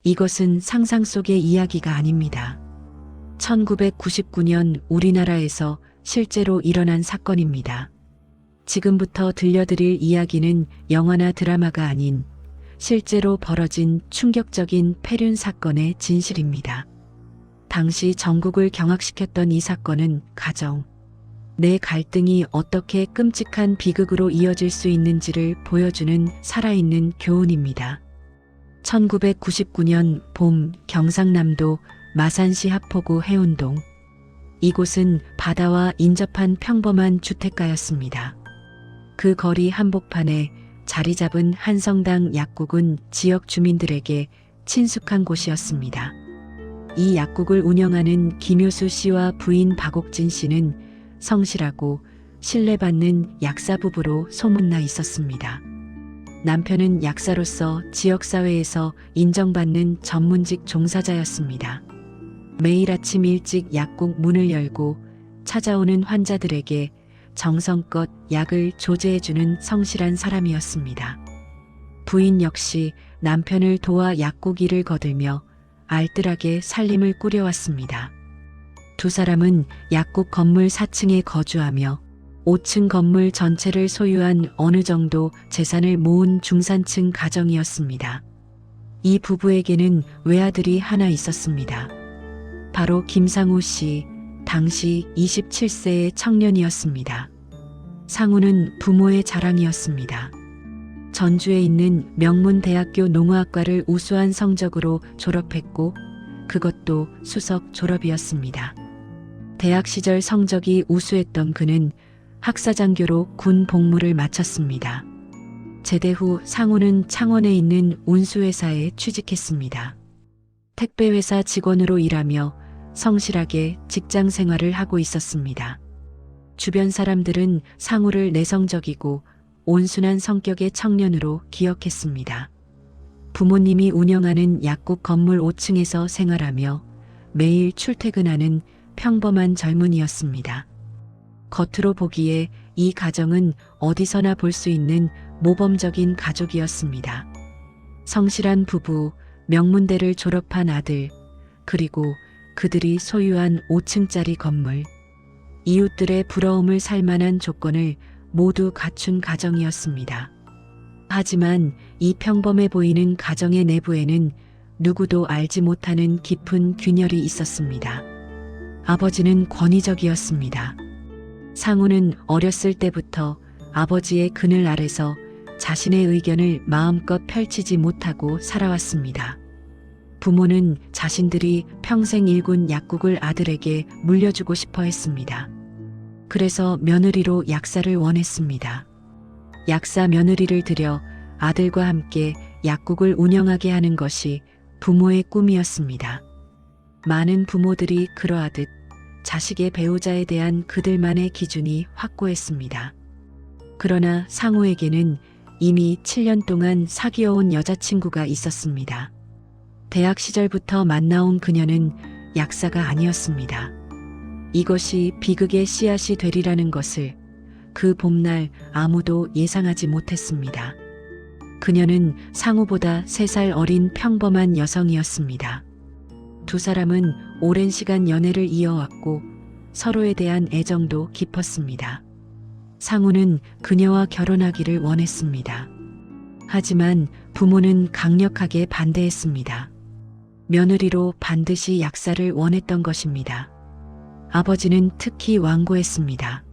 이것은 상상 속의 이야기가 아닙니다. 1999년 우리나라에서 실제로 일어난 사건입니다. 지금부터 들려드릴 이야기는 영화나 드라마가 아닌 실제로 벌어진 충격적인 폐륜 사건의 진실입니다. 당시 전국을 경악시켰던 이 사건은 가정 내 갈등이 어떻게 끔찍한 비극으로 이어질 수 있는지를 보여주는 살아있는 교훈입니다. 1999년 봄 경상남도 마산시 하포구 해운동. 이곳은 바다와 인접한 평범한 주택가였습니다. 그 거리 한복판에 자리 잡은 한성당 약국은 지역 주민들에게 친숙한 곳이었습니다. 이 약국을 운영하는 김효수 씨와 부인 박옥진 씨는 성실하고 신뢰받는 약사 부부로 소문나 있었습니다. 남편은 약사로서 지역사회에서 인정받는 전문직 종사자였습니다. 매일 아침 일찍 약국 문을 열고 찾아오는 환자들에게 정성껏 약을 조제해주는 성실한 사람이었습니다. 부인 역시 남편을 도와 약국 일을 거들며 알뜰하게 살림을 꾸려왔습니다. 두 사람은 약국 건물 4층에 거주하며 5층 건물 전체를 소유한 어느 정도 재산을 모은 중산층 가정이었습니다. 이 부부에게는 외아들이 하나 있었습니다. 바로 김상우 씨, 당시 27세의 청년이었습니다. 상우는 부모의 자랑이었습니다. 전주에 있는 명문대학교 농어학과를 우수한 성적으로 졸업했고 그것도 수석 졸업이었습니다. 대학 시절 성적이 우수했던 그는 학사장교로 군 복무를 마쳤습니다. 제대 후 상우는 창원에 있는 운수회사에 취직했습니다. 택배회사 직원으로 일하며 성실하게 직장 생활을 하고 있었습니다. 주변 사람들은 상우를 내성적이고 온순한 성격의 청년으로 기억했습니다. 부모님이 운영하는 약국 건물 5층에서 생활하며 매일 출퇴근하는 평범한 젊은이였습니다. 겉으로 보기에 이 가정은 어디서나 볼 수 있는 모범적인 가족이었습니다. 성실한 부부, 명문대를 졸업한 아들, 그리고 그들이 소유한 5층짜리 건물, 이웃들의 부러움을 살 만한 조건을 모두 갖춘 가정이었습니다. 하지만 이 평범해 보이는 가정의 내부에는 누구도 알지 못하는 깊은 균열이 있었습니다. 아버지는 권위적이었습니다. 상우는 어렸을 때부터 아버지의 그늘 아래서 자신의 의견을 마음껏 펼치지 못하고 살아왔습니다. 부모는 자신들이 평생 일군 약국을 아들에게 물려주고 싶어 했습니다. 그래서 며느리로 약사를 원했습니다. 약사 며느리를 들여 아들과 함께 약국을 운영하게 하는 것이 부모의 꿈이었습니다. 많은 부모들이 그러하듯 자식의 배우자에 대한 그들만의 기준이 확고했습니다. 그러나 상우에게는 이미 7년 동안 사귀어온 여자친구가 있었습니다. 대학 시절부터 만나온 그녀는 약사가 아니었습니다. 이것이 비극의 씨앗이 되리라는 것을 그 봄날 아무도 예상하지 못했습니다. 그녀는 상우보다 3살 어린 평범한 여성이었습니다. 두 사람은 오랜 시간 연애를 이어왔고 서로에 대한 애정도 깊었습니다. 상우는 그녀와 결혼하기를 원했습니다. 하지만 부모는 강력하게 반대했습니다. 며느리로 반드시 약사를 원했던 것입니다. 아버지는 특히 완고했습니다.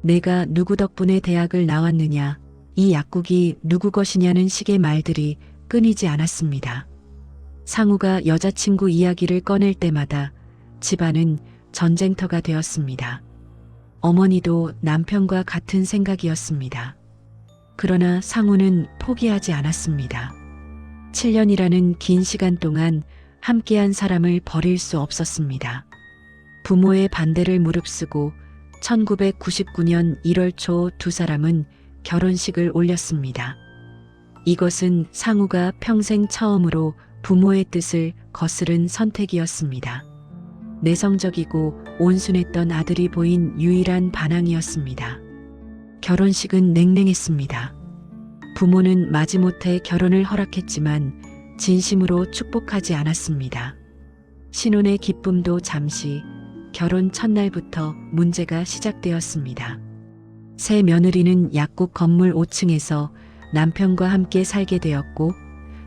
내가 누구 덕분에 대학을 나왔느냐, 이 약국이 누구 것이냐는 식의 말들이 끊이지 않았습니다. 상우가 여자친구 이야기를 꺼낼 때마다 집안은 전쟁터가 되었습니다. 어머니도 남편과 같은 생각이었습니다. 그러나 상우는 포기하지 않았습니다. 7년이라는 긴 시간 동안 함께한 사람을 버릴 수 없었습니다. 부모의 반대를 무릅쓰고 1999년 1월 초 두 사람은 결혼식을 올렸습니다. 이것은 상우가 평생 처음으로 부모의 뜻을 거스른 선택이었습니다. 내성적이고 온순했던 아들이 보인 유일한 반항이었습니다. 결혼식은 냉랭했습니다. 부모는 마지못해 결혼을 허락했지만 진심으로 축복하지 않았습니다. 신혼의 기쁨도 잠시, 결혼 첫날부터 문제가 시작되었습니다. 새 며느리는 약국 건물 5층에서 남편과 함께 살게 되었고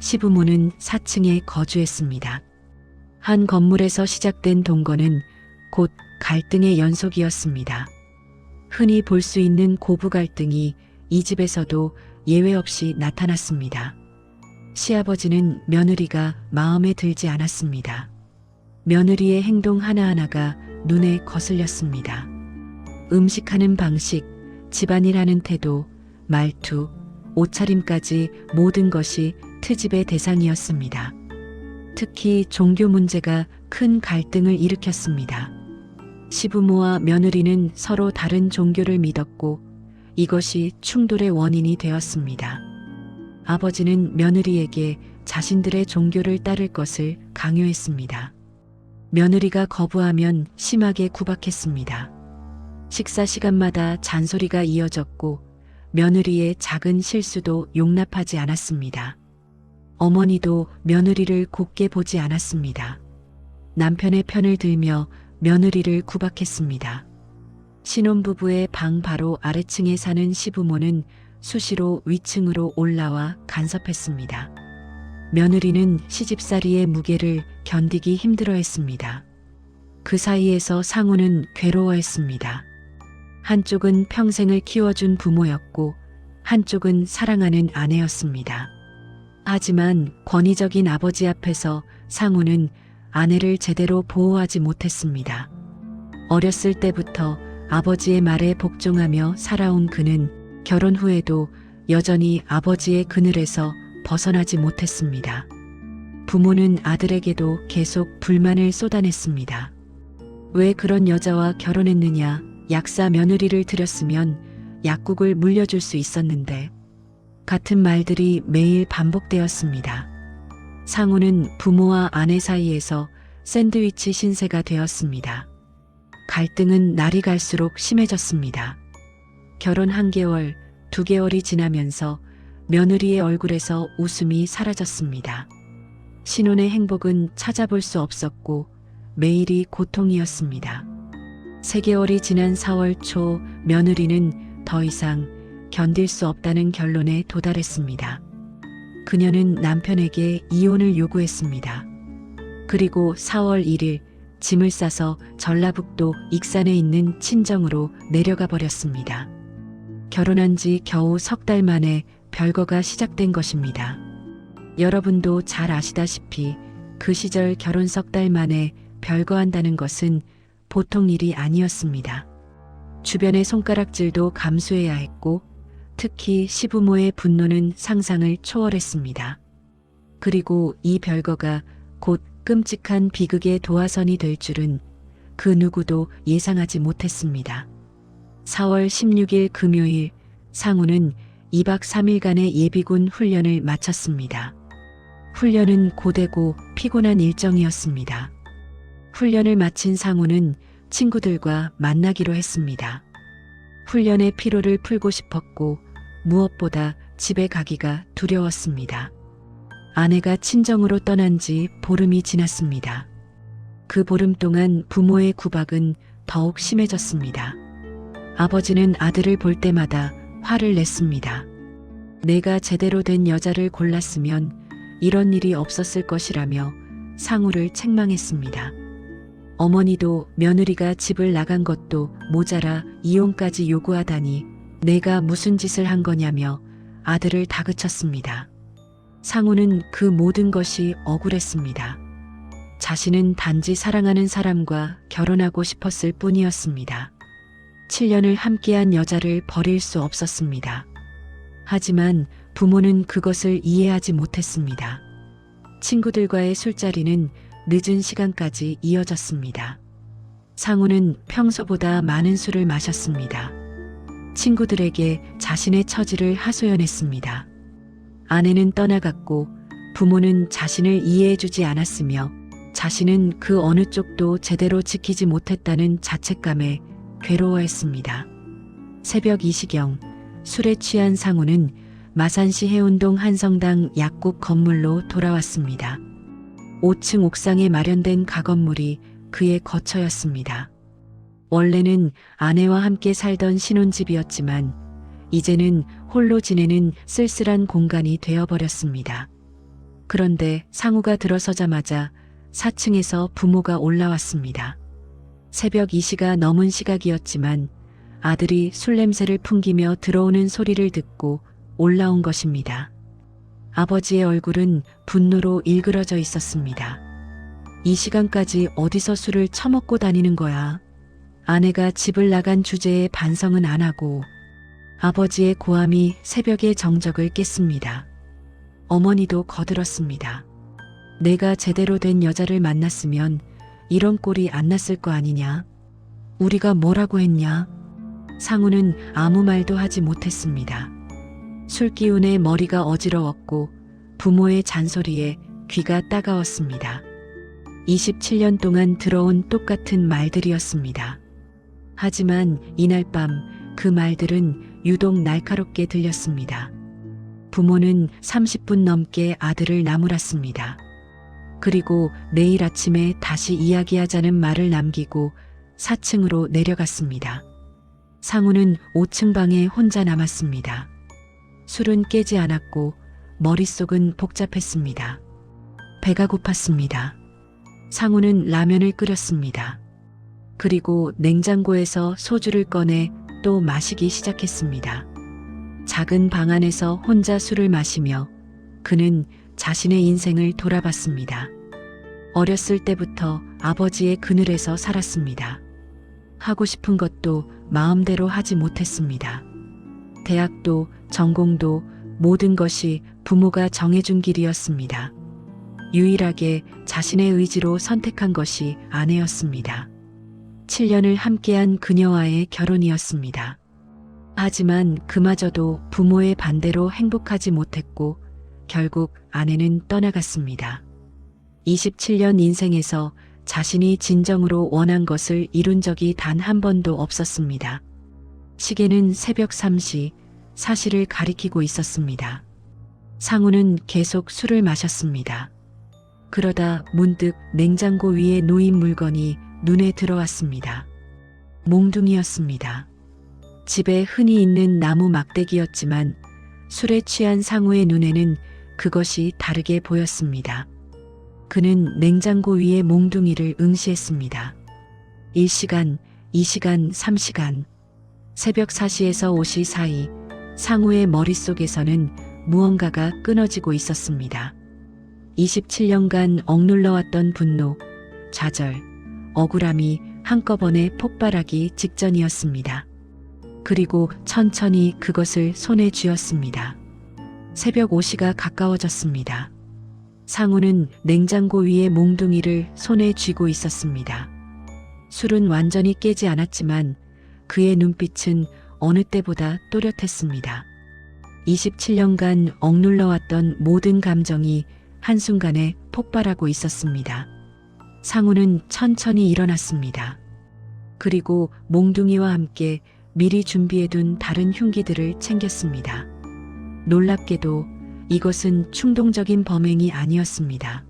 시부모는 4층에 거주했습니다. 한 건물에서 시작된 동거는 곧 갈등의 연속이었습니다. 흔히 볼 수 있는 고부 갈등이 이 집에서도 예외 없이 나타났습니다. 시아버지는 며느리가 마음에 들지 않았습니다. 며느리의 행동 하나하나가 눈에 거슬렸습니다. 음식하는 방식, 집안일하는 태도, 말투, 옷차림까지 모든 것이 트집의 대상이었습니다. 특히 종교 문제가 큰 갈등을 일으켰습니다. 시부모와 며느리는 서로 다른 종교를 믿었고 이것이 충돌의 원인이 되었습니다. 아버지는 며느리에게 자신들의 종교를 따를 것을 강요했습니다. 며느리가 거부하면 심하게 구박했습니다. 식사 시간마다 잔소리가 이어졌고 며느리의 작은 실수도 용납하지 않았습니다. 어머니도 며느리를 곱게 보지 않았습니다. 남편의 편을 들며 며느리를 구박했습니다. 신혼부부의 방 바로 아래층에 사는 시부모는 수시로 위층으로 올라와 간섭했습니다. 며느리는 시집살이의 무게를 견디기 힘들어했습니다. 그 사이에서 상우는 괴로워했습니다. 한쪽은 평생을 키워준 부모였고 한쪽은 사랑하는 아내였습니다. 하지만 권위적인 아버지 앞에서 상우는 아내를 제대로 보호하지 못했습니다. 어렸을 때부터 아버지의 말에 복종하며 살아온 그는 결혼 후에도 여전히 아버지의 그늘에서 벗어나지 못했습니다. 부모는 아들에게도 계속 불만을 쏟아냈습니다. 왜 그런 여자와 결혼했느냐, 약사 며느리를 들였으면 약국을 물려줄 수 있었는데, 같은 말들이 매일 반복되었습니다. 상우는 부모와 아내 사이에서 샌드위치 신세가 되었습니다. 갈등은 날이 갈수록 심해졌습니다. 결혼 1개월, 2개월이 지나면서 며느리의 얼굴에서 웃음이 사라졌습니다. 신혼의 행복은 찾아볼 수 없었고 매일이 고통이었습니다. 3개월이 지난 4월 초 며느리는 더 이상 견딜 수 없다는 결론에 도달했습니다. 그녀는 남편에게 이혼을 요구했습니다. 그리고 4월 1일 짐을 싸서 전라북도 익산에 있는 친정으로 내려가 버렸습니다. 결혼한 지 겨우 3달 만에 별거가 시작된 것입니다. 여러분도 잘 아시다시피 그 시절 결혼 3달 만에 별거한다는 것은 보통 일이 아니었습니다. 주변의 손가락질도 감수해야 했고 특히 시부모의 분노는 상상을 초월했습니다. 그리고 이 별거가 곧 끔찍한 비극의 도화선이 될 줄은 그 누구도 예상하지 못했습니다. 4월 16일 금요일 상우는 2박 3일간의 예비군 훈련을 마쳤습니다. 훈련은 고되고 피곤한 일정이었습니다. 훈련을 마친 상우는 친구들과 만나기로 했습니다. 훈련의 피로를 풀고 싶었고 무엇보다 집에 가기가 두려웠습니다. 아내가 친정으로 떠난 지 보름이 지났습니다. 그 보름 동안 부모의 구박은 더욱 심해졌습니다. 아버지는 아들을 볼 때마다 화를 냈습니다. 내가 제대로 된 여자를 골랐으면 이런 일이 없었을 것이라며 상우를 책망했습니다. 어머니도 며느리가 집을 나간 것도 모자라 이혼까지 요구하다니 내가 무슨 짓을 한 거냐며 아들을 다그쳤습니다. 상우는 그 모든 것이 억울했습니다. 자신은 단지 사랑하는 사람과 결혼하고 싶었을 뿐이었습니다. 7년을 함께한 여자를 버릴 수 없었습니다. 하지만 부모는 그것을 이해하지 못했습니다. 친구들과의 술자리는 늦은 시간까지 이어졌습니다. 상우는 평소보다 많은 술을 마셨습니다. 친구들에게 자신의 처지를 하소연했습니다. 아내는 떠나갔고 부모는 자신을 이해해주지 않았으며 자신은 그 어느 쪽도 제대로 지키지 못했다는 자책감에 괴로워했습니다. 새벽 2시경 술에 취한 상우는 마산시 해운동 한성당 약국 건물로 돌아왔습니다. 5층 옥상에 마련된 가건물이 그의 거처였습니다. 원래는 아내와 함께 살던 신혼집이었지만 이제는 홀로 지내는 쓸쓸한 공간이 되어버렸습니다. 그런데 상우가 들어서자마자 4층에서 부모가 올라왔습니다. 새벽 2시가 넘은 시각이었지만 아들이 술 냄새를 풍기며 들어오는 소리를 듣고 올라온 것입니다. 아버지의 얼굴은 분노로 일그러져 있었습니다. 이 시간까지 어디서 술을 처먹고 다니는 거야? 아내가 집을 나간 주제에 반성은 안 하고 아버지의 고함이 새벽의 정적을 깼습니다. 어머니도 거들었습니다. 내가 제대로 된 여자를 만났으면 이런 꼴이 안 났을 거 아니냐? 우리가 뭐라고 했냐? 상우는 아무 말도 하지 못했습니다. 술 기운에 머리가 어지러웠고 부모의 잔소리에 귀가 따가웠습니다. 27년 동안 들어온 똑같은 말들이었습니다. 하지만 이날 밤 그 말들은 유독 날카롭게 들렸습니다. 부모는 30분 넘게 아들을 나무랐습니다. 그리고 내일 아침에 다시 이야기하자는 말을 남기고 4층으로 내려갔습니다. 상우는 5층 방에 혼자 남았습니다. 술은 깨지 않았고 머릿속은 복잡했습니다. 배가 고팠습니다. 상우는 라면을 끓였습니다. 그리고 냉장고에서 소주를 꺼내 또 마시기 시작했습니다. 작은 방 안에서 혼자 술을 마시며 그는 자신의 인생을 돌아봤습니다. 어렸을 때부터 아버지의 그늘에서 살았습니다. 하고 싶은 것도 마음대로 하지 못했습니다. 대학도 전공도 모든 것이 부모가 정해준 길이었습니다. 유일하게 자신의 의지로 선택한 것이 아내였습니다. 7년을 함께한 그녀와의 결혼이었습니다. 하지만 그마저도 부모의 반대로 행복하지 못했고 결국 아내는 떠나갔습니다. 27년 인생에서 자신이 진정으로 원한 것을 이룬 적이 단 한 번도 없었습니다. 시계는 새벽 3시, 사실을 가리키고 있었습니다. 상우는 계속 술을 마셨습니다. 그러다 문득 냉장고 위에 놓인 물건이 눈에 들어왔습니다. 몽둥이였습니다. 집에 흔히 있는 나무 막대기였지만 술에 취한 상우의 눈에는 그것이 다르게 보였습니다. 그는 냉장고 위에 몽둥이를 응시했습니다. 1시간, 2시간, 3시간. 새벽 4시에서 5시 사이 상우의 머릿속에서는 무언가가 끊어지고 있었습니다. 27년간 억눌러왔던 분노, 좌절, 억울함이 한꺼번에 폭발하기 직전이었습니다. 그리고 천천히 그것을 손에 쥐었습니다. 새벽 5시가 가까워졌습니다. 상우는 냉장고 위에 몽둥이를 손에 쥐고 있었습니다. 술은 완전히 깨지 않았지만 그의 눈빛은 어느 때보다 또렷했습니다. 27년간 억눌러왔던 모든 감정이 한순간에 폭발하고 있었습니다. 상우는 천천히 일어났습니다. 그리고 몽둥이와 함께 미리 준비해둔 다른 흉기들을 챙겼습니다. 놀랍게도 이것은 충동적인 범행이 아니었습니다.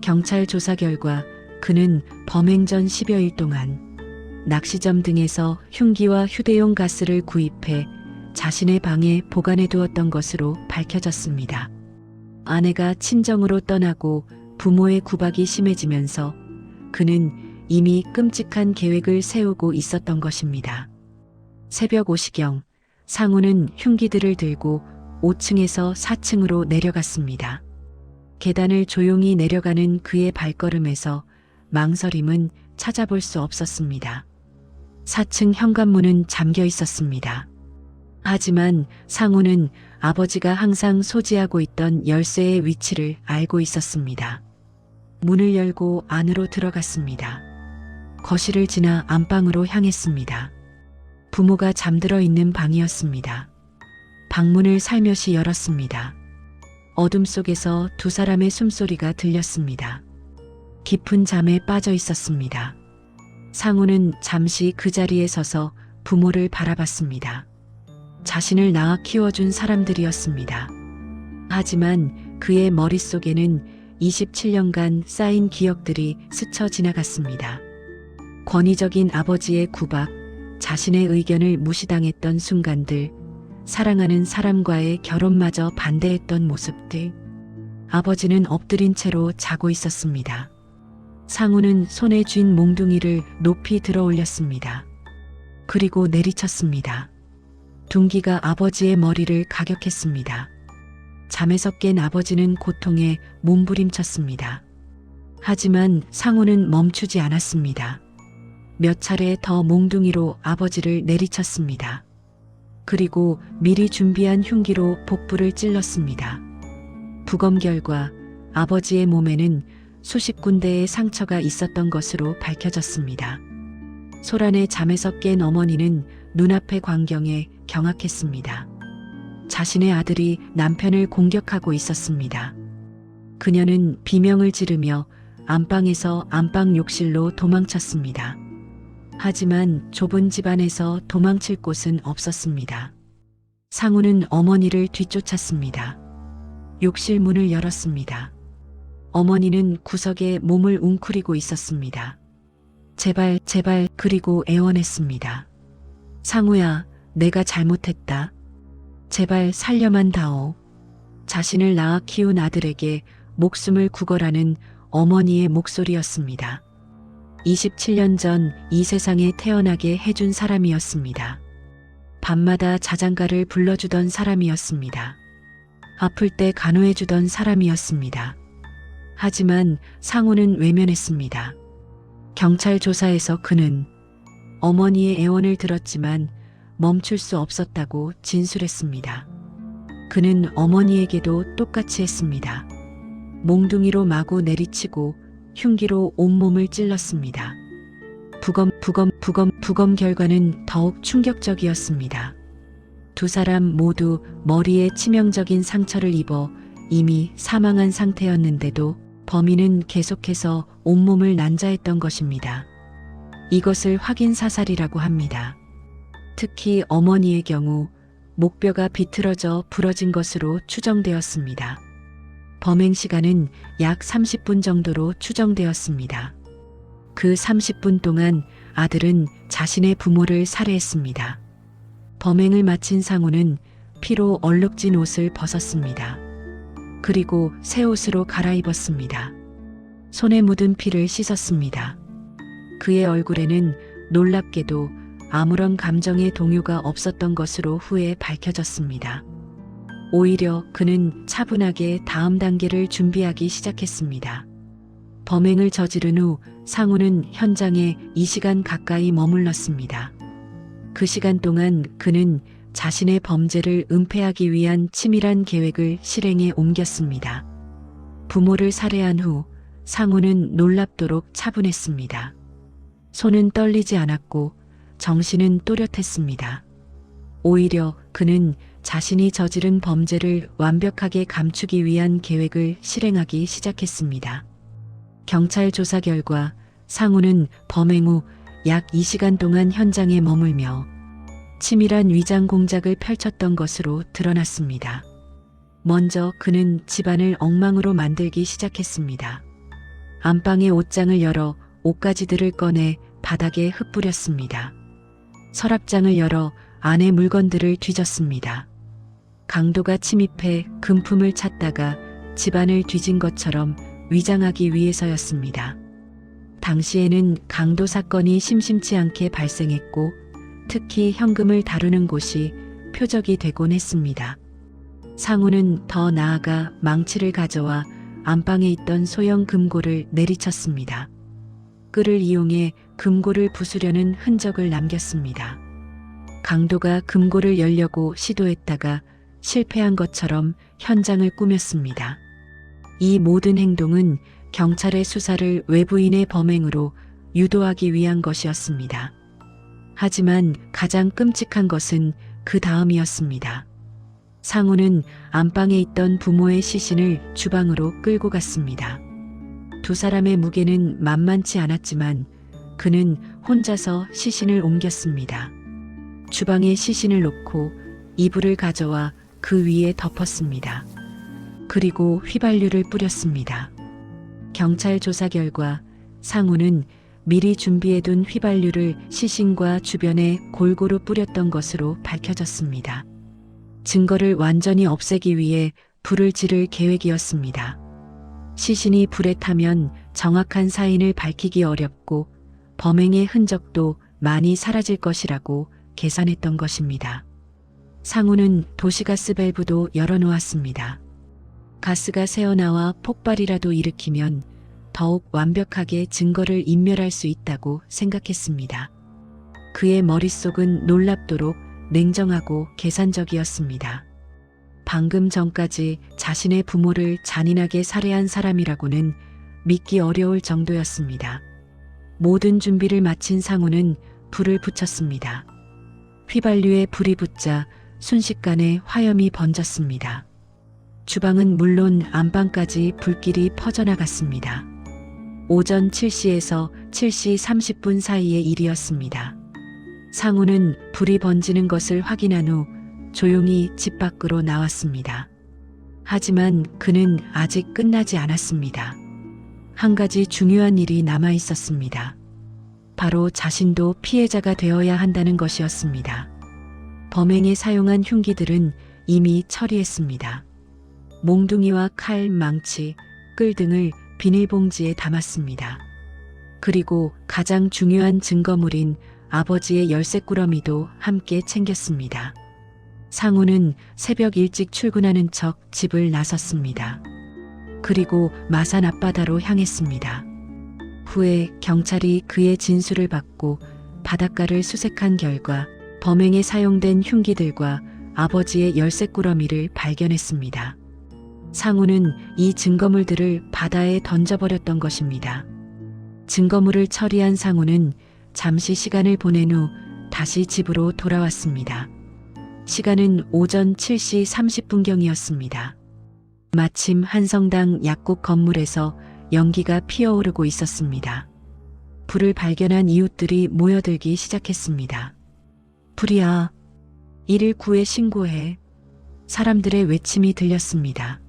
경찰 조사 결과 그는 범행 전 10여일 동안 낚시점 등에서 흉기와 휴대용 가스를 구입해 자신의 방에 보관해 두었던 것으로 밝혀졌습니다. 아내가 친정으로 떠나고 부모의 구박이 심해지면서 그는 이미 끔찍한 계획을 세우고 있었던 것입니다. 새벽 5시경 상우는 흉기들을 들고 5층에서 4층으로 내려갔습니다. 계단을 조용히 내려가는 그의 발걸음에서 망설임은 찾아볼 수 없었습니다. 4층 현관문은 잠겨 있었습니다. 하지만 상우는 아버지가 항상 소지하고 있던 열쇠의 위치를 알고 있었습니다. 문을 열고 안으로 들어갔습니다. 거실을 지나 안방으로 향했습니다. 부모가 잠들어 있는 방이었습니다. 방문을 살며시 열었습니다. 어둠 속에서 두 사람의 숨소리가 들렸습니다. 깊은 잠에 빠져 있었습니다. 상우는 잠시 그 자리에 서서 부모를 바라봤습니다. 자신을 낳아 키워준 사람들이었습니다. 하지만 그의 머릿속에는 27년간 쌓인 기억들이 스쳐 지나갔습니다. 권위적인 아버지의 구박, 자신의 의견을 무시당했던 순간들, 사랑하는 사람과의 결혼마저 반대했던 모습들. 아버지는 엎드린 채로 자고 있었습니다. 상우는 손에 쥔 몽둥이를 높이 들어 올렸습니다. 그리고 내리쳤습니다. 둥기가 아버지의 머리를 가격했습니다. 잠에서 깬 아버지는 고통에 몸부림쳤습니다. 하지만 상우는 멈추지 않았습니다. 몇 차례 더 몽둥이로 아버지를 내리쳤습니다. 그리고 미리 준비한 흉기로 복부를 찔렀습니다. 부검 결과 아버지의 몸에는 수십 군데의 상처가 있었던 것으로 밝혀졌습니다. 소란의 잠에서 깬 어머니는 눈앞의 광경에 경악했습니다. 자신의 아들이 남편을 공격하고 있었습니다. 그녀는 비명을 지르며 안방에서 안방 욕실로 도망쳤습니다. 하지만 좁은 집안에서 도망칠 곳은 없었습니다. 상우는 어머니를 뒤쫓았습니다. 욕실 문을 열었습니다. 어머니는 구석에 몸을 웅크리고 있었습니다. 제발, 제발, 그리고 애원했습니다. 상우야, 내가 잘못했다. 제발 살려만 다오. 자신을 낳아 키운 아들에게 목숨을 구걸하는 어머니의 목소리였습니다. 27년 전 이 세상에 태어나게 해준 사람이었습니다. 밤마다 자장가를 불러주던 사람이었습니다. 아플 때 간호해주던 사람이었습니다. 하지만 상우는 외면했습니다. 경찰 조사에서 그는 어머니의 애원을 들었지만 멈출 수 없었다고 진술했습니다. 그는 어머니에게도 똑같이 했습니다. 몽둥이로 마구 내리치고 흉기로 온몸을 찔렀습니다. 부검 결과는 더욱 충격적이었습니다. 두 사람 모두 머리에 치명적인 상처를 입어 이미 사망한 상태였는데도 범인은 계속해서 온몸을 난자했던 것입니다. 이것을 확인 사살이라고 합니다. 특히 어머니의 경우 목뼈가 비틀어져 부러진 것으로 추정되었습니다. 범행 시간은 약 30분 정도로 추정되었습니다. 그 30분 동안 아들은 자신의 부모를 살해했습니다. 범행을 마친 상우는 피로 얼룩진 옷을 벗었습니다. 그리고 새 옷으로 갈아입었습니다. 손에 묻은 피를 씻었습니다. 그의 얼굴에는 놀랍게도 아무런 감정의 동요가 없었던 것으로 후에 밝혀졌습니다. 오히려 그는 차분하게 다음 단계를 준비하기 시작했습니다. 범행을 저지른 후 상우는 현장에 2시간 가까이 머물렀습니다. 그 시간 동안 그는 자신의 범죄를 은폐하기 위한 치밀한 계획을 실행에 옮겼습니다. 부모를 살해한 후 상우는 놀랍도록 차분했습니다. 손은 떨리지 않았고 정신은 또렷했습니다. 오히려 그는 자신이 저지른 범죄를 완벽하게 감추기 위한 계획을 실행하기 시작했습니다. 경찰 조사 결과 상우는 범행 후 약 2시간 동안 현장에 머물며 치밀한 위장 공작을 펼쳤던 것으로 드러났습니다. 먼저 그는 집안을 엉망으로 만들기 시작했습니다. 안방의 옷장을 열어 옷가지들을 꺼내 바닥에 흩뿌렸습니다. 서랍장을 열어 안의 물건들을 뒤졌습니다. 강도가 침입해 금품을 찾다가 집안을 뒤진 것처럼 위장하기 위해서였습니다. 당시에는 강도 사건이 심심치 않게 발생했고 특히 현금을 다루는 곳이 표적이 되곤 했습니다. 상우는 더 나아가 망치를 가져와 안방에 있던 소형 금고를 내리쳤습니다. 끌을 이용해 금고를 부수려는 흔적을 남겼습니다. 강도가 금고를 열려고 시도했다가 실패한 것처럼 현장을 꾸몄습니다. 이 모든 행동은 경찰의 수사를 외부인의 범행으로 유도하기 위한 것이었습니다. 하지만 가장 끔찍한 것은 그 다음이었습니다. 상우는 안방에 있던 부모의 시신을 주방으로 끌고 갔습니다. 두 사람의 무게는 만만치 않았지만 그는 혼자서 시신을 옮겼습니다. 주방에 시신을 놓고 이불을 가져와 그 위에 덮었습니다. 그리고 휘발유를 뿌렸습니다. 경찰 조사 결과 상우는 미리 준비해둔 휘발유를 시신과 주변에 골고루 뿌렸던 것으로 밝혀졌습니다. 증거를 완전히 없애기 위해 불을 지를 계획이었습니다. 시신이 불에 타면 정확한 사인을 밝히기 어렵고 범행의 흔적도 많이 사라질 것이라고 계산했던 것입니다. 상우는 도시가스 밸브도 열어놓았습니다. 가스가 새어나와 폭발이라도 일으키면 더욱 완벽하게 증거를 인멸할 수 있다고 생각했습니다. 그의 머릿속은 놀랍도록 냉정하고 계산적이었습니다. 방금 전까지 자신의 부모를 잔인하게 살해한 사람이라고는 믿기 어려울 정도였습니다. 모든 준비를 마친 상우는 불을 붙였습니다. 휘발유에 불이 붙자 순식간에 화염이 번졌습니다. 주방은 물론 안방까지 불길이 퍼져나갔습니다. 오전 7시에서 7시 30분 사이의 일이었습니다. 상우는 불이 번지는 것을 확인한 후 조용히 집 밖으로 나왔습니다. 하지만 그는 아직 끝나지 않았습니다. 한 가지 중요한 일이 남아 있었습니다. 바로 자신도 피해자가 되어야 한다는 것이었습니다. 범행에 사용한 흉기들은 이미 처리했습니다. 몽둥이와 칼, 망치, 끌 등을 비닐봉지에 담았습니다. 그리고 가장 중요한 증거물인 아버지의 열쇠꾸러미도 함께 챙겼습니다. 상우는 새벽 일찍 출근하는 척 집을 나섰습니다. 그리고 마산 앞바다로 향했습니다. 후에 경찰이 그의 진술을 받고 바닷가를 수색한 결과 범행에 사용된 흉기들과 아버지의 열쇠꾸러미를 발견했습니다. 상우는 이 증거물들을 바다에 던져버렸던 것입니다. 증거물을 처리한 상우는 잠시 시간을 보낸 후 다시 집으로 돌아왔습니다. 시간은 오전 7시 30분경이었습니다. 마침 한성당 약국 건물에서 연기가 피어오르고 있었습니다. 불을 발견한 이웃들이 모여들기 시작했습니다. 불이야, 119에 신고해. 사람들의 외침이 들렸습니다.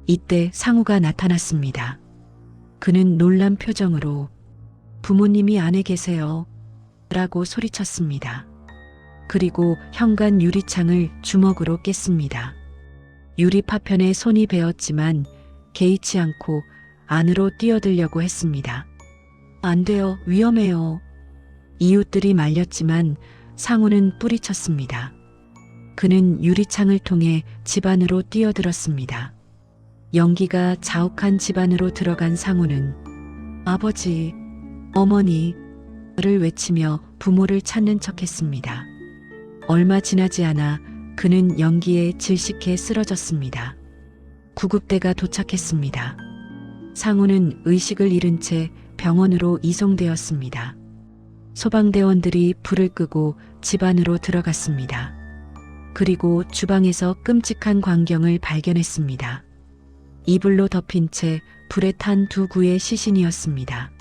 이때 상우가 나타났습니다. 그는 놀란 표정으로 부모님이 안에 계세요 라고 소리쳤습니다. 그리고 현관 유리창을 주먹으로 깼습니다. 유리 파편에 손이 베었지만 개의치 않고 안으로 뛰어들려고 했습니다. 안 돼요, 위험해요. 이웃들이 말렸지만 상우는 뿌리쳤습니다. 그는 유리창을 통해 집 안으로 뛰어들었습니다. 연기가 자욱한 집 안으로 들어간 상우는 아버지, 어머니를 외치며 부모를 찾는 척했습니다. 얼마 지나지 않아 그는 연기에 질식해 쓰러졌습니다. 구급대가 도착했습니다. 상우는 의식을 잃은 채 병원으로 이송되었습니다. 소방대원들이 불을 끄고 집 안으로 들어갔습니다. 그리고 주방에서 끔찍한 광경을 발견했습니다. 이불로 덮인 채 불에 탄 두 구의 시신이었습니다.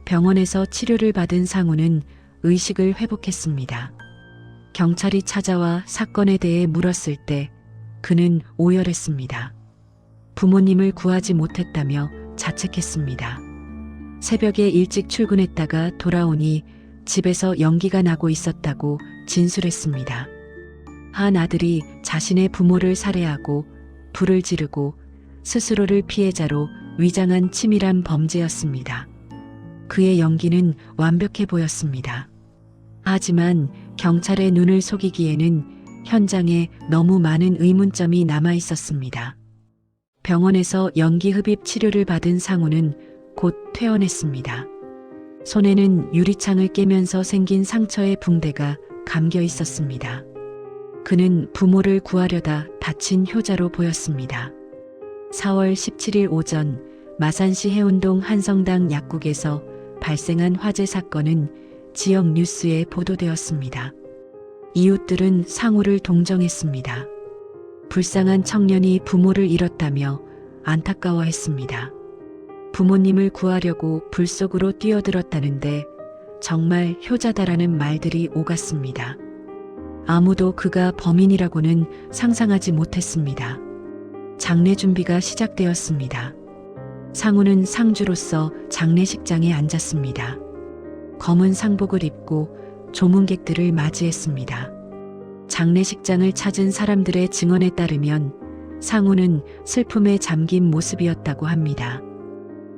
병원에서 치료를 받은 상우는 의식을 회복했습니다. 경찰이 찾아와 사건에 대해 물었을 때 그는 오열했습니다. 부모님을 구하지 못했다며 자책했습니다. 새벽에 일찍 출근했다가 돌아오니 집에서 연기가 나고 있었다고 진술했습니다. 한 아들이 자신의 부모를 살해하고 불을 지르고 스스로를 피해자로 위장한 치밀한 범죄였습니다. 그의 연기는 완벽해 보였습니다. 하지만 경찰의 눈을 속이기에는 현장에 너무 많은 의문점이 남아 있었습니다. 병원에서 연기 흡입 치료를 받은 상우는 곧 퇴원했습니다. 손에는 유리창을 깨면서 생긴 상처의 붕대가 감겨 있었습니다. 그는 부모를 구하려다 다친 효자로 보였습니다. 4월 17일 오전 마산시 해운동 한성당 약국에서 발생한 화재 사건은 지역 뉴스에 보도되었습니다. 이웃들은 상우를 동정했습니다. 불쌍한 청년이 부모를 잃었다며 안타까워했습니다. 부모님을 구하려고 불 속으로 뛰어들었다는데 정말 효자다라는 말들이 오갔습니다. 아무도 그가 범인이라고는 상상하지 못했습니다. 장례 준비가 시작되었습니다. 상우는 상주로서 장례식장에 앉았습니다. 검은 상복을 입고 조문객들을 맞이했습니다. 장례식장을 찾은 사람들의 증언에 따르면 상우는 슬픔에 잠긴 모습이었다고 합니다.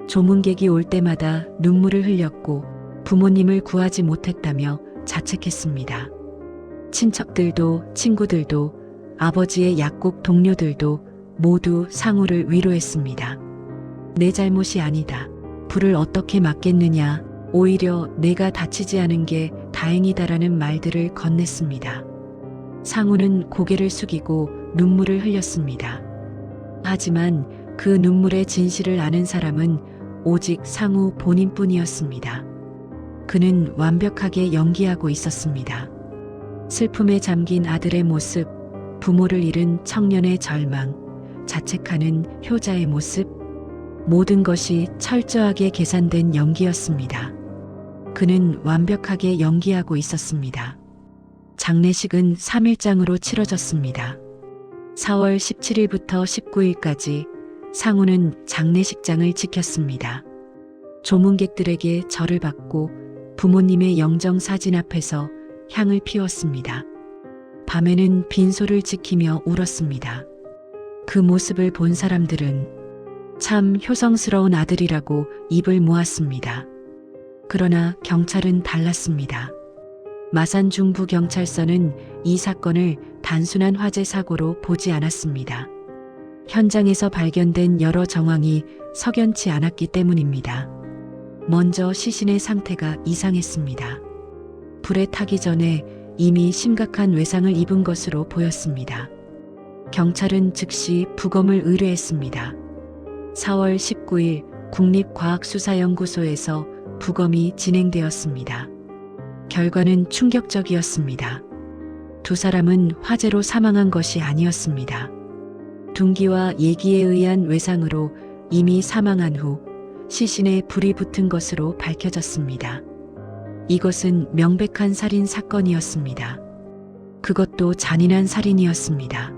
조문객이 올 때마다 눈물을 흘렸고 부모님을 구하지 못했다며 자책했습니다. 친척들도 친구들도 아버지의 약국 동료들도 모두 상우를 위로했습니다. 내 잘못이 아니다. 불을 어떻게 막겠느냐. 오히려 내가 다치지 않은 게 다행이다라는 말들을 건넸습니다. 상우는 고개를 숙이고 눈물을 흘렸습니다. 하지만 그 눈물의 진실을 아는 사람은 오직 상우 본인뿐이었습니다. 그는 완벽하게 연기하고 있었습니다. 슬픔에 잠긴 아들의 모습, 부모를 잃은 청년의 절망, 자책하는 효자의 모습, 모든 것이 철저하게 계산된 연기였습니다. 그는 완벽하게 연기하고 있었습니다. 장례식은 3일장으로 치러졌습니다. 4월 17일부터 19일까지 상우는 장례식장을 지켰습니다. 조문객들에게 절을 받고 부모님의 영정 사진 앞에서 향을 피웠습니다. 밤에는 빈소를 지키며 울었습니다. 그 모습을 본 사람들은 참 효성스러운 아들이라고 입을 모았습니다. 그러나 경찰은 달랐습니다. 마산 중부경찰서는 이 사건을 단순한 화재 사고로 보지 않았습니다. 현장에서 발견된 여러 정황이 석연치 않았기 때문입니다. 먼저 시신의 상태가 이상했습니다. 불에 타기 전에 이미 심각한 외상을 입은 것으로 보였습니다. 경찰은 즉시 부검을 의뢰했습니다. 4월 19일 국립과학수사연구소에서 부검이 진행되었습니다. 결과는 충격적이었습니다. 두 사람은 화재로 사망한 것이 아니었습니다. 둔기와 예기에 의한 외상으로 이미 사망한 후 시신에 불이 붙은 것으로 밝혀졌습니다. 이것은 명백한 살인 사건이었습니다. 그것도 잔인한 살인이었습니다.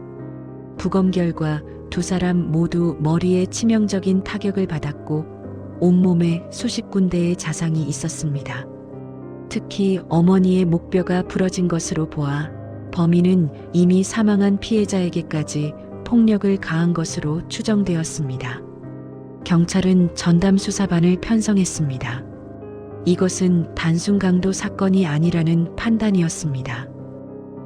부검 결과 두 사람 모두 머리에 치명적인 타격을 받았고 온몸에 수십 군데의 자상이 있었습니다. 특히 어머니의 목뼈가 부러진 것으로 보아 범인은 이미 사망한 피해자에게까지 폭력을 가한 것으로 추정되었습니다. 경찰은 전담 수사반을 편성했습니다. 이것은 단순 강도 사건이 아니라는 판단이었습니다.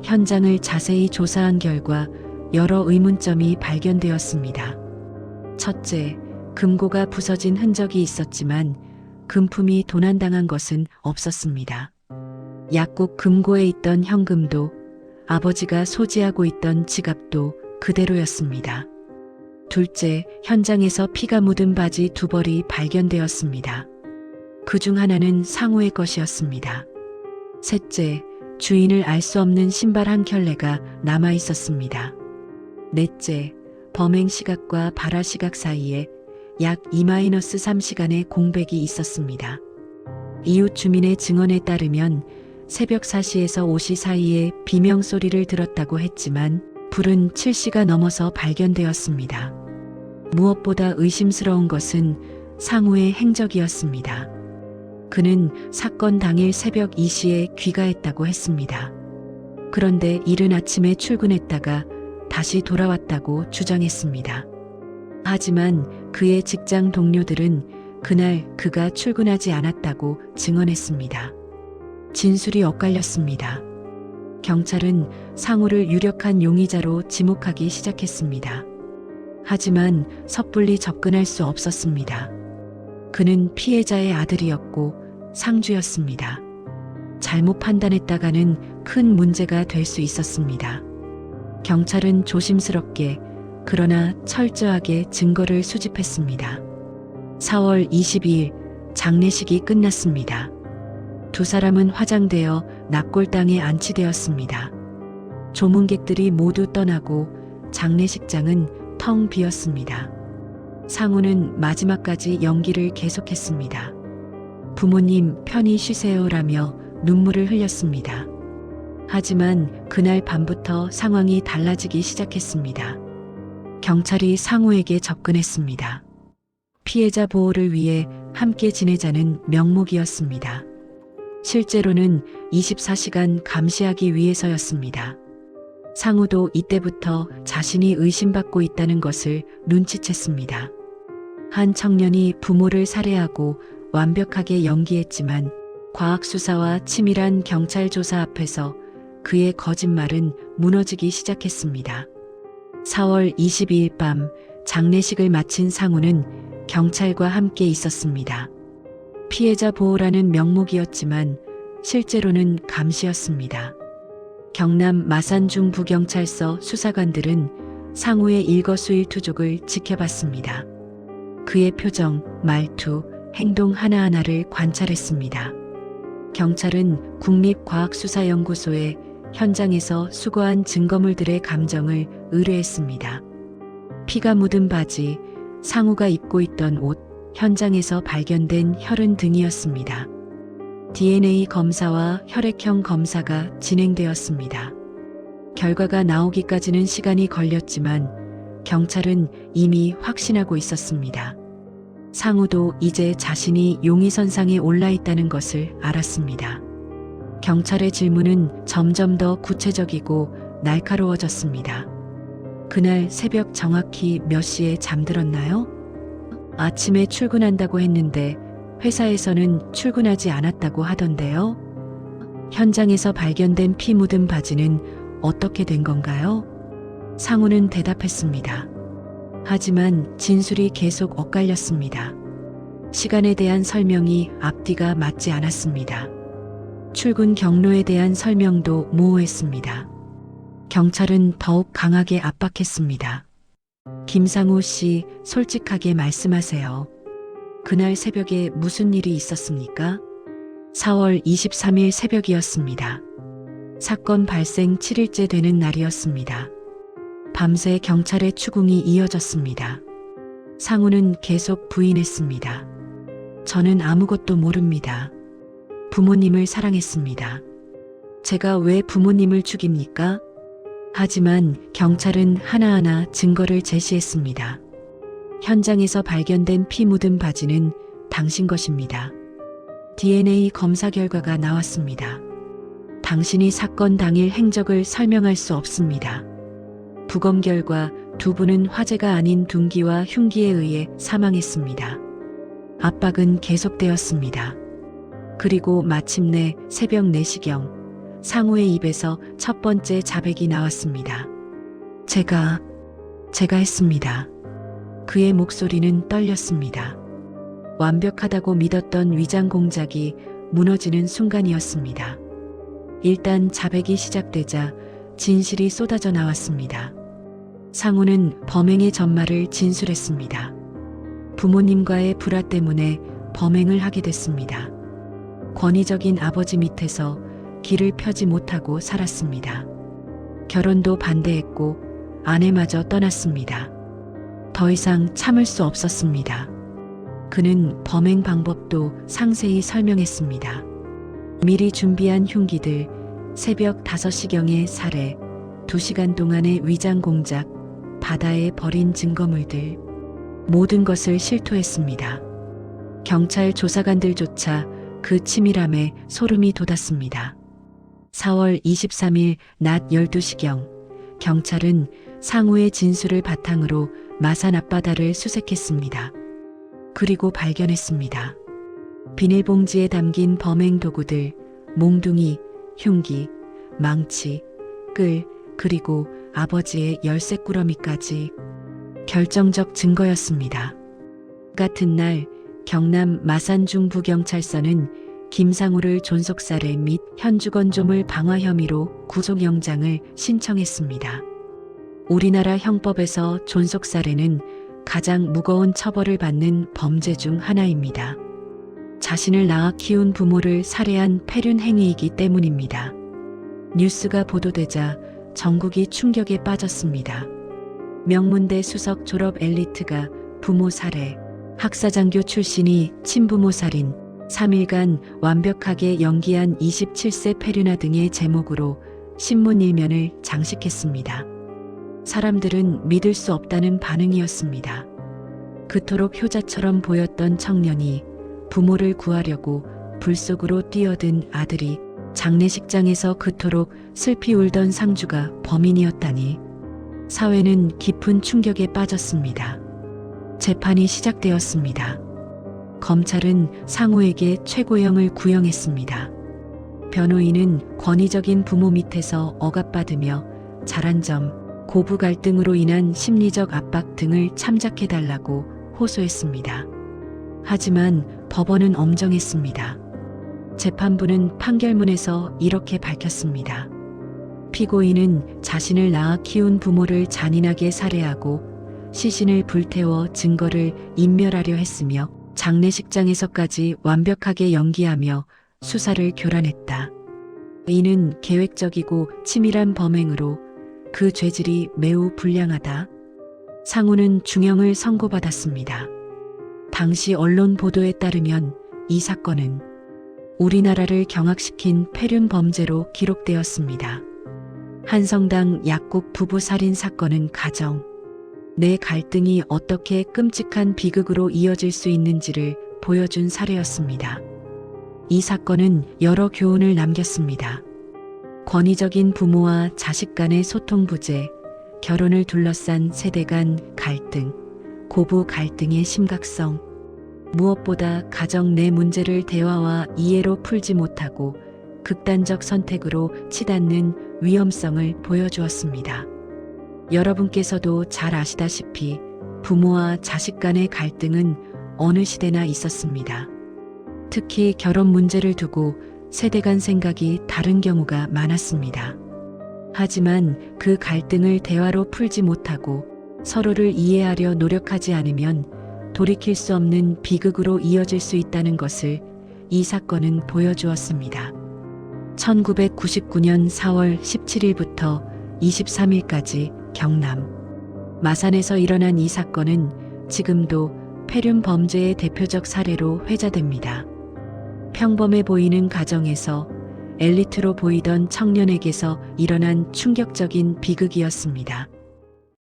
현장을 자세히 조사한 결과 여러 의문점이 발견되었습니다. 첫째, 금고가 부서진 흔적이 있었지만 금품이 도난당한 것은 없었습니다. 약국 금고에 있던 현금도 아버지가 소지하고 있던 지갑도 그대로였습니다. 둘째, 현장에서 피가 묻은 바지 두 벌이 발견되었습니다. 그중 하나는 상우의 것이었습니다. 셋째, 주인을 알 수 없는 신발 한 켤레가 남아 있었습니다. 넷째, 범행 시각과 발화 시각 사이에 약 2-3시간의 공백이 있었습니다. 이웃 주민의 증언에 따르면 새벽 4시에서 5시 사이에 비명 소리를 들었다고 했지만 불은 7시가 넘어서 발견되었습니다. 무엇보다 의심스러운 것은 상우의 행적이었습니다. 그는 사건 당일 새벽 2시에 귀가했다고 했습니다. 그런데 이른 아침에 출근했다가 다시 돌아왔다고 주장했습니다. 하지만 그의 직장 동료들은 그날 그가 출근하지 않았다고 증언했습니다. 진술이 엇갈렸습니다. 경찰은 상우를 유력한 용의자로 지목하기 시작했습니다. 하지만 섣불리 접근할 수 없었습니다. 그는 피해자의 아들이었고 상주였습니다. 잘못 판단했다가는 큰 문제가 될 수 있었습니다. 경찰은 조심스럽게 그러나 철저하게 증거를 수집했습니다. 4월 22일 장례식이 끝났습니다. 두 사람은 화장되어 납골당에 안치되었습니다. 조문객들이 모두 떠나고 장례식장은 텅 비었습니다. 상우는 마지막까지 연기를 계속했습니다. 부모님 편히 쉬세요라며 눈물을 흘렸습니다. 하지만 그날 밤부터 상황이 달라지기 시작했습니다. 경찰이 상우에게 접근했습니다. 피해자 보호를 위해 함께 지내자는 명목이었습니다. 실제로는 24시간 감시하기 위해서였습니다. 상우도 이때부터 자신이 의심받고 있다는 것을 눈치챘습니다. 한 청년이 부모를 살해하고 완벽하게 연기했지만 과학수사와 치밀한 경찰 조사 앞에서 그의 거짓말은 무너지기 시작했습니다. 4월 22일 밤 장례식을 마친 상우는 경찰과 함께 있었습니다. 피해자 보호라는 명목이었지만 실제로는 감시였습니다. 경남 마산중부경찰서 수사관들은 상우의 일거수일투족을 지켜봤습니다. 그의 표정, 말투, 행동 하나하나를 관찰했습니다. 경찰은 국립과학수사연구소에 현장에서 수거한 증거물들의 감정을 의뢰했습니다. 피가 묻은 바지, 상우가 입고 있던 옷, 현장에서 발견된 혈흔 등이었습니다. DNA 검사와 혈액형 검사가 진행되었습니다. 결과가 나오기까지는 시간이 걸렸지만 경찰은 이미 확신하고 있었습니다. 상우도 이제 자신이 용의선상에 올라 있다는 것을 알았습니다. 경찰의 질문은 점점 더 구체적이고 날카로워졌습니다. 그날 새벽 정확히 몇 시에 잠들었나요? 아침에 출근한다고 했는데 회사에서는 출근하지 않았다고 하던데요. 현장에서 발견된 피 묻은 바지는 어떻게 된 건가요? 상우는 대답했습니다. 하지만 진술이 계속 엇갈렸습니다. 시간에 대한 설명이 앞뒤가 맞지 않았습니다. 출근 경로에 대한 설명도 모호했습니다. 경찰은 더욱 강하게 압박했습니다. 김상우 씨, 솔직하게 말씀하세요. 그날 새벽에 무슨 일이 있었습니까? 4월 23일 새벽이었습니다. 사건 발생 7일째 되는 날이었습니다. 밤새 경찰의 추궁이 이어졌습니다. 상우는 계속 부인했습니다. 저는 아무것도 모릅니다. 부모님을 사랑했습니다. 제가 왜 부모님을 죽입니까? 하지만 경찰은 하나하나 증거를 제시했습니다. 현장에서 발견된 피 묻은 바지는 당신 것입니다. DNA 검사 결과가 나왔습니다. 당신이 사건 당일 행적을 설명할 수 없습니다. 부검 결과 두 분은 화재가 아닌 둔기와 흉기에 의해 사망했습니다. 압박은 계속되었습니다. 그리고 마침내 새벽 4시경 상우의 입에서 첫 번째 자백이 나왔습니다. 제가 했습니다. 그의 목소리는 떨렸습니다. 완벽하다고 믿었던 위장 공작이 무너지는 순간이었습니다. 일단 자백이 시작되자 진실이 쏟아져 나왔습니다. 상우는 범행의 전말을 진술했습니다. 부모님과의 불화 때문에 범행을 하게 됐습니다. 권위적인 아버지 밑에서 길을 펴지 못하고 살았습니다. 결혼도 반대했고 아내마저 떠났습니다. 더 이상 참을 수 없었습니다. 그는 범행 방법도 상세히 설명했습니다. 미리 준비한 흉기들, 새벽 5시경의 살해, 2시간 동안의 위장 공작, 바다에 버린 증거물들, 모든 것을 실토했습니다. 경찰 조사관들조차 그 치밀함에 소름이 돋았습니다. 4월 23일 낮 12시경 경찰은 상우의 진술을 바탕으로 마산 앞바다를 수색했습니다. 그리고 발견했습니다. 비닐봉지에 담긴 범행 도구들, 몽둥이, 흉기, 망치, 끌, 그리고 아버지의 열쇠꾸러미까지 결정적 증거였습니다. 같은 날 경남 마산중부경찰서는 김상우를 존속살해 및 현주건조물 방화 혐의로 구속영장을 신청했습니다. 우리나라 형법에서 존속살해는 가장 무거운 처벌을 받는 범죄 중 하나입니다. 자신을 낳아 키운 부모를 살해한 폐륜 행위이기 때문입니다. 뉴스가 보도되자 전국이 충격에 빠졌습니다. 명문대 수석 졸업 엘리트가 부모 살해, 학사장교 출신이 친부모 살인, 3일간 완벽하게 연기한 27세 폐륜아 등의 제목으로 신문 일면을 장식했습니다. 사람들은 믿을 수 없다는 반응이었습니다. 그토록 효자처럼 보였던 청년이 부모를 구하려고 불 속으로 뛰어든 아들이 장례식장에서 그토록 슬피 울던 상주가 범인이었다니 사회는 깊은 충격에 빠졌습니다. 재판이 시작되었습니다. 검찰은 상우에게 최고형을 구형했습니다. 변호인은 권위적인 부모 밑에서 억압받으며 잘한 점, 고부 갈등으로 인한 심리적 압박 등을 참작해달라고 호소했습니다. 하지만 법원은 엄정했습니다. 재판부는 판결문에서 이렇게 밝혔습니다. 피고인은 자신을 낳아 키운 부모를 잔인하게 살해하고 시신을 불태워 증거를 인멸하려 했으며 장례식장에서까지 완벽하게 연기하며 수사를 교란했다. 이는 계획적이고 치밀한 범행으로 그 죄질이 매우 불량하다. 상우는 중형을 선고받았습니다. 당시 언론 보도에 따르면 이 사건은 우리나라를 경악시킨 폐륜 범죄로 기록되었습니다. 한성당 약국 부부 살인 사건은 가정 내 갈등이 어떻게 끔찍한 비극으로 이어질 수 있는지를 보여준 사례였습니다. 이 사건은 여러 교훈을 남겼습니다. 권위적인 부모와 자식 간의 소통 부재, 결혼을 둘러싼 세대 간 갈등, 고부 갈등의 심각성, 무엇보다 가정 내 문제를 대화와 이해로 풀지 못하고 극단적 선택으로 치닫는 위험성을 보여주었습니다. 여러분께서도 잘 아시다시피 부모와 자식 간의 갈등은 어느 시대나 있었습니다. 특히 결혼 문제를 두고 세대 간 생각이 다른 경우가 많았습니다. 하지만 그 갈등을 대화로 풀지 못하고 서로를 이해하려 노력하지 않으면 돌이킬 수 없는 비극으로 이어질 수 있다는 것을 이 사건은 보여주었습니다. 1999년 4월 17일부터 23일까지 경남 마산에서 일어난 이 사건은 지금도 폐륜 범죄의 대표적 사례로 회자됩니다. 평범해 보이는 가정에서 엘리트로 보이던 청년에게서 일어난 충격적인 비극이었습니다.